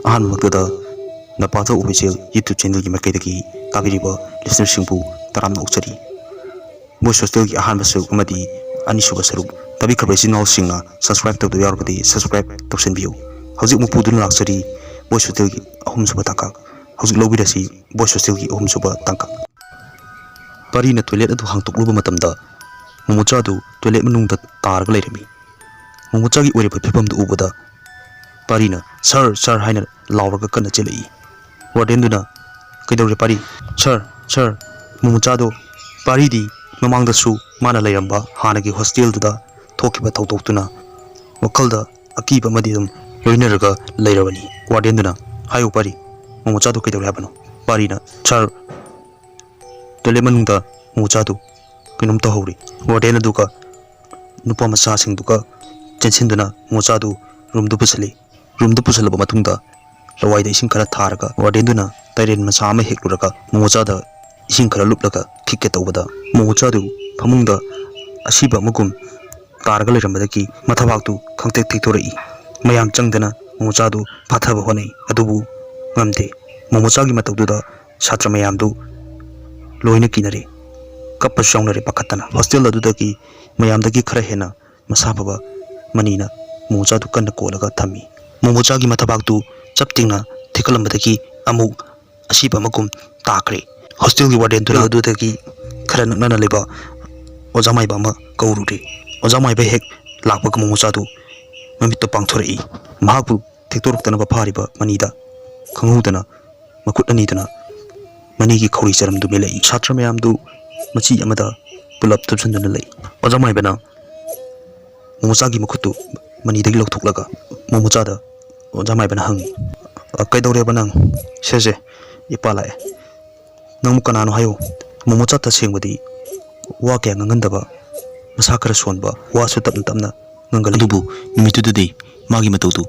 ahan maktada na patha official YouTube channel gi makai dagi tabiriba listener singbu taramna ukchari boys hostel gi ahan basuk amadi ani suba saruk tabi khabai sinal singna subscribe tawdu yarbadi subscribe tawsen biu hojik mu pudun laksari boys hostel gi ahum suba taka hojik lobi rasi boys hostel gi ahum suba tangka pari na toilet adu hangtok luba matamda momocha du toilet manungda targa leirami momocha gi ore phifam du ubada pari na sir haina lauraga kana chelai warden duna kaidawre pari sir momocha do pari di mamang da su mana lairamba hanagi hostel duda thokiba thautoktuna wakalda akiba madidum loinaraga lairabani warden duna hayo pari momocha do kaidawre habano pari na sir toilet manungda momocha do kinum tahori warden duka nupa masa sing duka chensin momocha do room du pusali room du pusalaba matungda lawai da ising khara tharga warden duna tairen masa ma hekluraga momocha da ising khara luplaga khikke tawbada momocha du phamungda asiba mukum targa lerambadaki mathabak tu khangtek thiktorai mayam changdana momocha du phathaba honai adubu ngamde momocha gi matawduda satra mayam du loina kinare kappa shawnare pakhatana hostel adudaki mayam dagi khara hena masababa manina momocha du kanna kolaga thami momocha gi mathabak tu chaptingna thikalambadaki amuk asiba makum takre hostel gi warden tura adudaki khara nakna leba ojamai ba ma kaurure ojamai ba hek lakpa ka momocha du mamit to pangthorei mahapu thiktorukna ba phariba manida khangudana makut ani dana mani gi khori charam du melai satra mayam du machi amada pulap tupsanduna lei ojamai bana momocha gi makhutu mani dagi lokthoklaga momocha da ojamai bana hangi kaidawre banang sese ipalae nang mukanano hayo momocha ta sengwadi wa kya ngangandaba masa khara sonba wa su tapna ngangal dubu nimitu dei magi matawdu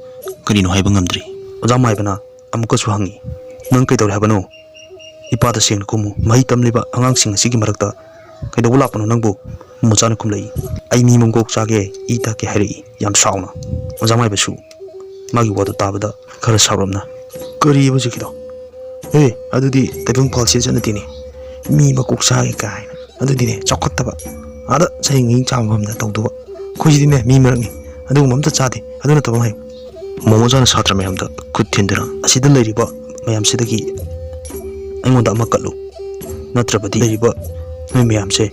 kanino haiba ngamdri ojamai bana amuka su hangi nang kaidawre habano ipada seng kumu mai tamliba angang sing sigi marakta kaidawula pano nangbu momocha na kumlai ai mi mongkok chage ita ke hari yam sauna ojamai basu magi wadu tabada khara sauramna kari bujikido adudi tabung palsi jana dini mi makok chage kai adudi ne chokotaba ada saingi chamamda tawduba khojidi ne mi marang adu mamta chade aduna tabang hai momocha na satra mayamda khut thindra asida leiriba mayam sidagi aingonda amakatlu natrabadi leiriba mayam se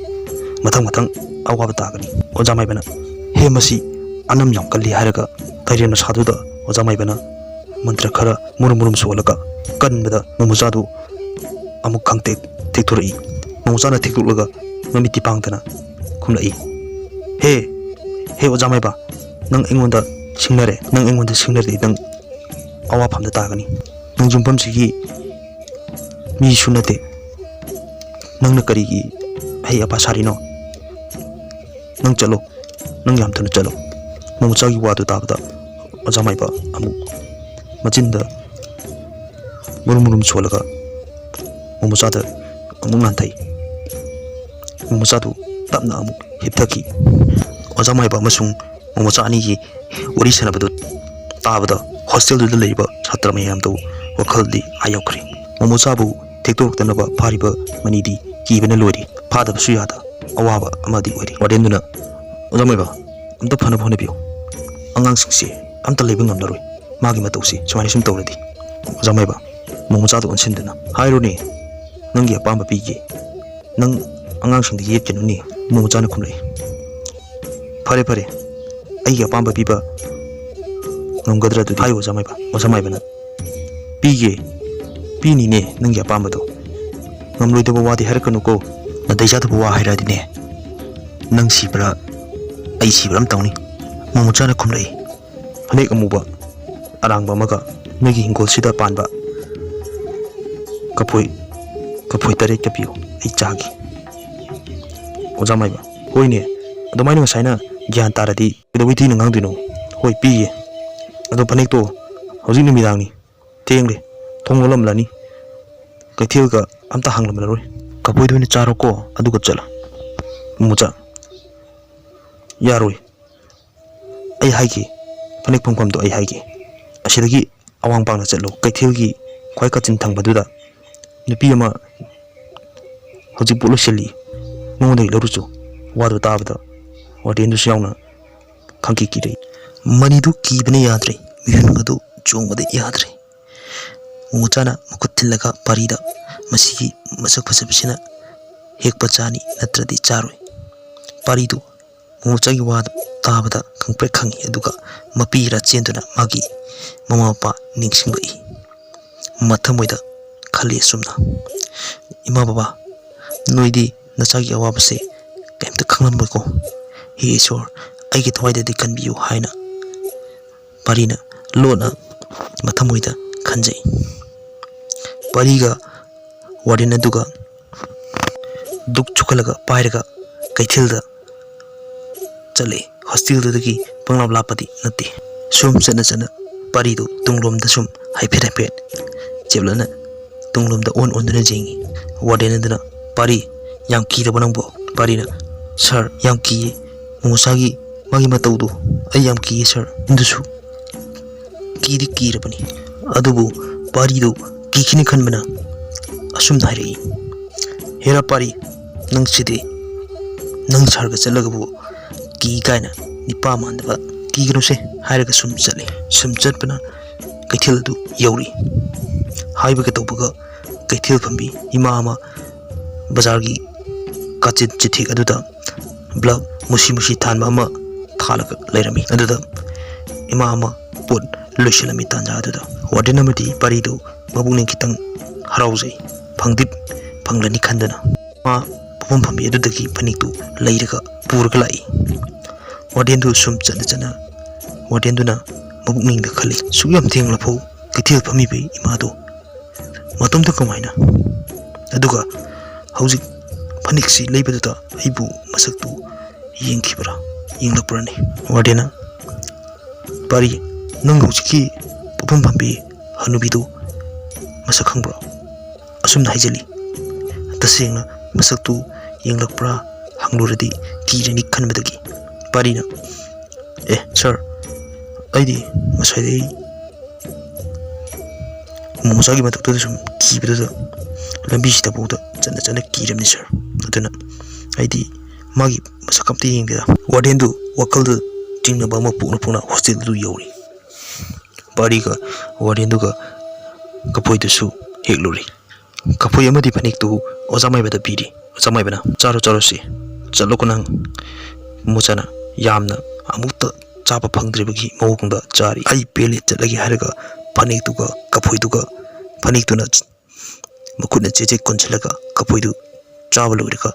matang awaba tagani ojamai bana he masi anam yam kalli haraga tairena saduda ojamai bana mantra khara murum solaka kanbada momocha du amuk khangte thiktorai momocha na thiklulaga mamiti pangtana khumlai he ojamai ba nang aingonda singnare nang awa phamda tagani nang jumpam sigi mi sunate nang na kari gi hey apa sarino nang chalo nang yam thana chalo momocha gi wadu tabda ojamai ba amuk machinda murum cholaga momocha da amuk nantai momocha du tapna amuk hipthaki ojamai ba masung momocha ani gi wari sanabadu tabda hostel du leiba chatra mayam du wakhaldi ayokri momocha bu thiktorukna ba phariba manidi kibena lori phada su yada awaba amadi wari warden duna ojamai ba amta phana phone biyo angang singse amta leiba ngamlaroi magi matausi sumani sum tawradi ojamai ba momocha do onsindana haironi nangi apamba pige nang angang sing di yepchenuni momocha na khumlai phare ai ga apamba piba ngamgadra du hayo ojamai ba na pige pini ne nangi apamba do ngamloi de wadi harkanu ko nadai ja wa hairadi ne nang sibra ai sibram tawni momocha na khumlai hanek amuba arangba maga megi hingol sida panba kapoi tare kapiyo ai chagi ojamai ba hoine adomai no saina gyan taradi idowiti nang dino hoi piye ado panek to hojik numidang ni tengle thonglolam lani kaithil ga amta hanglam laroi kapoi doine charo ko aduga chala momocha yaroi ai haigi panek phongpam do ai haigi asidagi awang pangna chatlo kaithilgi khwai kachin thangbaduda nupi ama hojik pulo seli mongdai loruchu wadu tabada warden du yauna khangki kirei mani du kibne yadre mihun adu chongode yadre muchana mukutthilaga parida masigi masak phasabsina hekpa chani natradi charoi paridu muchagi wad tabada khangpre khangi aduga mapira chenduna magi mama pa ningsingbai mathamoida khali sumna ima baba noidi nachagi awabase kaimta khanglambo he ishor aigi thwaida de kanbiu haina parina lona mathamoida khanjai pariga warden aduga duk chukalaga pairaga kaithilda chale hostel dagi panglab lapadi nati sum chana paridu tunglom da sum haipet cheblana tunglom da on duna jingi warden duna pari yam ki da banangbo parina sir yam ki musagi magi mataudu ay yam ki sir indusu ki rabani adubu paridu kini khanbana asum dhairei hera pari nang sidi nang sarga chalagabu ki kaina nipa mandaba ki gnu se hairaga sum chatpana kaithil du yauri haiba ka tobuga kaithil phambi ima ama bazar gi kachit chithik aduda blog musi thanba ama thalaga leirami aduda ima ama pot loisilami tanja aduda warden amati paridu mabungning kitang haraujai panglani khandana ma pupam phambi adudagi phaniktu leiraga purga lai warden du sum chana warden du na mabungning da khali suyam thengla phau kithil phami be imadu matom ta kamaina aduga hauzik phaniksi leibaduta aibu masaktu yengkhibra yenglakprani wardena pari nang hauzik pupam phambi hanubidu masak khangbra asum haijali tasengna masaktu yenglakpra hangluradi kirani khanbadagi parina sir aidi masai musagi mataktu sum kibada lambi sita boda chana kiramni sir aduna aidi magi masakamti yengda warden du wakal du tingna ba ma puna hostel du yori pariga warden du ga kapoi du su hekluri kapoi amadi panik tu ozamai bada piri ozamai bana charo si chalo kunang muchana yamna amukta chapa phangdribagi mawungda chari ai pele chalagi haraga panik tu ga kapoi tu ga panik tu na makuna cheche konchalaga kapoi du chaba lurika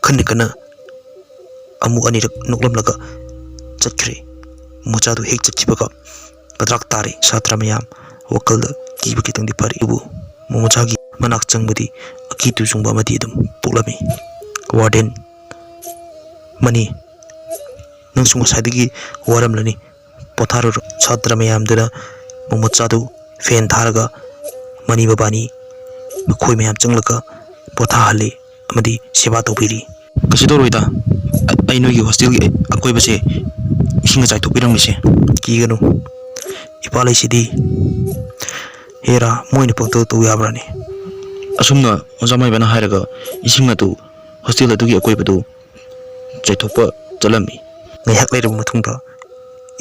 khanna amu anirak noklamlaga chakre mucha du hek chakchibaga padrak tare satra mayam wakalda kiba kitangdi pari ubu muchagi manak changbadi akitu jungba mati dum puklami warden mani nang sunga sadigi waram lani potharu satra mayam dana muchadu fan tharaga mani babani khoi mayam changlaka potha hale amadi seba tobiri kasidoroida ai nogi hostel gi akoi base hinga chai topirang mise ki ganu ipalai sidi hera moine pokto to yabrani asumna ozamai bana hairaga isinga tu hostel adu gi akoi badu chai thokpa chalami ngaiak leiru mathungda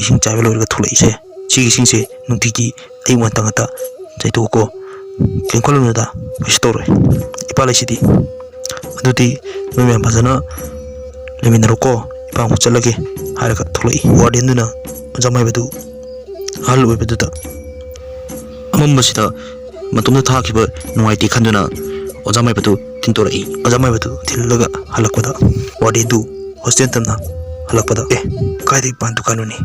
ising chai lorga thulai se chigi singse nungtigi ai wantangata chai thoko kenkolona da restore ipalai sidi adudi memang pasana leminaroko ipang chalage hairaga thulai warden duna ozamai badu hal we badu ta amambasida matumna thakiba nuaiti khanduna ozamai badu tintorai ozamai badu thillaga halakpada warden du hostel tamna halakpada kaidi pantu kanuni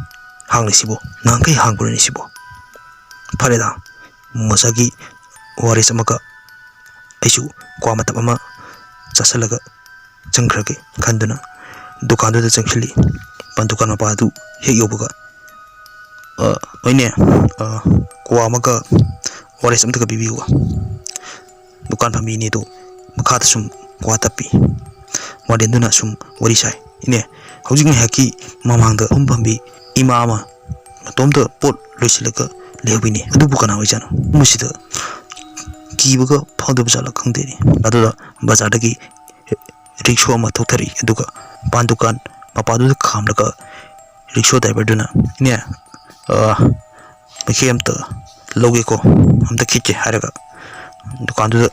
hanglisibo nangkai hangkurani sibo pareda musagi waris amaka aisu kwa matapama chasalaga changkrage khanduna dukan da changkhili pantukan mapadu hek yobuga oine kwa amaka waris amtaka bibiwa dukan phambi ni do makha sum kwa tapi warden duna sum wari sai ine hojing haki mamang da phambi ima ama matom da pot loisilaga लेहबीने अदुबु कना होय जानो मुसिदा कीबगा फादब जाला खंगदेनी अदुदा बाजारदगी rickshaw अमा थोथरी अदुगा पान दुकान मपादुदा खामलगा rickshaw ड्राइवरदुना ने मखे अमता लौगेको अमता खिचे हारगा दुकानदुदा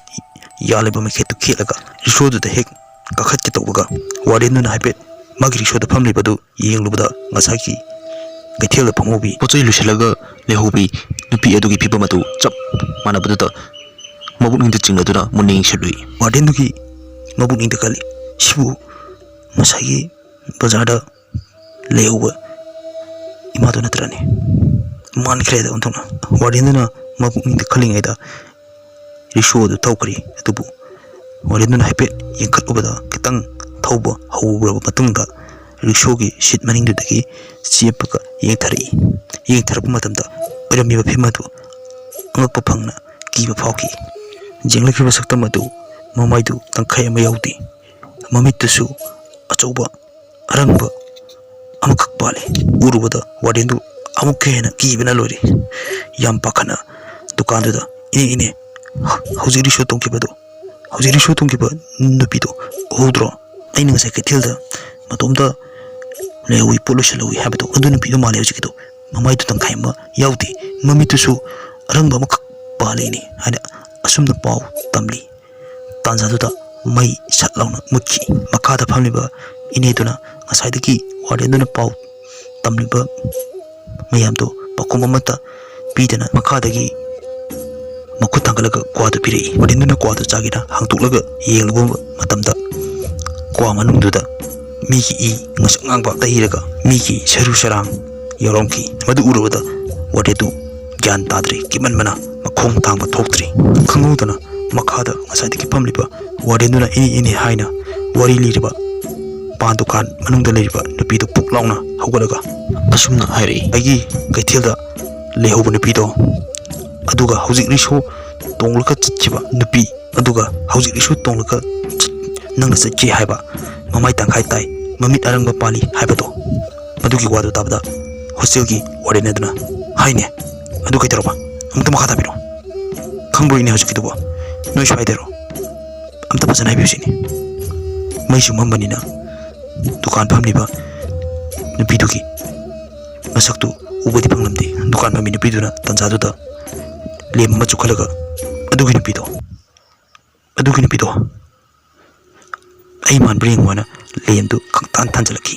यालेबा मखे तु खिलगा रिक्शादुदा हेक कखत के तौबगा वार्डेनुना हाइपेट मागी रिक्शादा फमलिबदु येंगलुबदा ngसाकी गैथेलदा फमोबी पोचै लुसलगा लेहोबी नुपी अदुगी फिबमतु चप मानबदुदा मबुनिंग चिंगदुना मुनिंग छलुई वार्डेनुगी मबुनिंग कली शिबु ngसागी बाजारदा लेहोबा इमादु नत्रने मान खरेदा उन्थोना वार्डेनुना मबुनिंग खलिंगैदा रिक्शादु तौकरी अदुबु वार्डेनुना हाइपेट येंखलुबदा कितंग थौबा हौब्रबा मतुंगदा रिक्शागी सीट मनिंगदुदगी चेपका येंथरप मतमदा ओरमिबा फिमदु अंगप फंगना कीबा फावकी जेंगलखिबा सक्तम अदु ममाइदु तंखै अमा याउदी ममितसु अचौबा अरंगबा अमखक पाले उरुबदा वार्डेनु अमुक हेना कीबना लोरी याम पाखना दुकानदुदा इने हौजिक रिक्शा तोंखिबदु हौजिक रिक्शा तोंखिबा नुपीदो होद्रो अइना ngसाइ कैथेलदा मतोमदा लेहुई पोलुसलुई हाबदो अदु नुपीदो माले हौजिकिदो ममाइदु तंखै अमा याउदी ममितसु अरंगबा अमखक पालेनी हाना असुमना पाउ तमली तांजादुदा मई सटलाउना मुखी मखादा फमलिबा इनेदुना ngसाइदगी वार्डेनुना पाउ तमलिबा मयामदो पखुम अमता पीदना मखादगी मखुत थांगलगा क्वादु पिरई वार्डेनुना क्वादु चागिना हांगतुलगा येंगलुबा मतमदा क्वा मनुंगदुदा मीगी ई ngsangangbा तहिरगा मीगी सरु सरंग यौरमकी मदु उरुबदा वार्डेदु ज्ञान ताद्रे किमनमना मखोंग थांगबा थोक्त्रि खंगौदना मखादा ngसाइदगी फमलिबा वार्डेनुना इनी हाइना वारी लिरबा पान दुकान मनुंगदा लेरिबा नुपीदो पुकलाउना हौगलगा असुमना हाइरे आइगी कैथेलदा लेहोबा नुपीदो अदुगा हौजिक रिक्शा तोंगलका चिचिबा नुपी अदुगा हौजिक रिक्शा तोंगलका नंगना चचे हाइबा ममाइ तंखाइ ताइ ममित अरंगबा पाली हाइबदो अदुगी वादो ताबदा हॉस्टेलगी वार्डेनदुना हाइने अदु कैतरबा अमता मखा ताबिरो खंबोइने हौजिकिदुबो नोइ स्वाइदेरो अमता फजन हाइबिसिनि मैसु मम्बनिना दुकान फमलिबा नुपीदुगी मसक्तु उबदि फंगलमदे दुकान फमि नुपीदुना तंजादुदा लेम मचु खलगा अदुगी नुपीदो आई मान ब्रिंग वाना लेम दु खंतान थांजलकी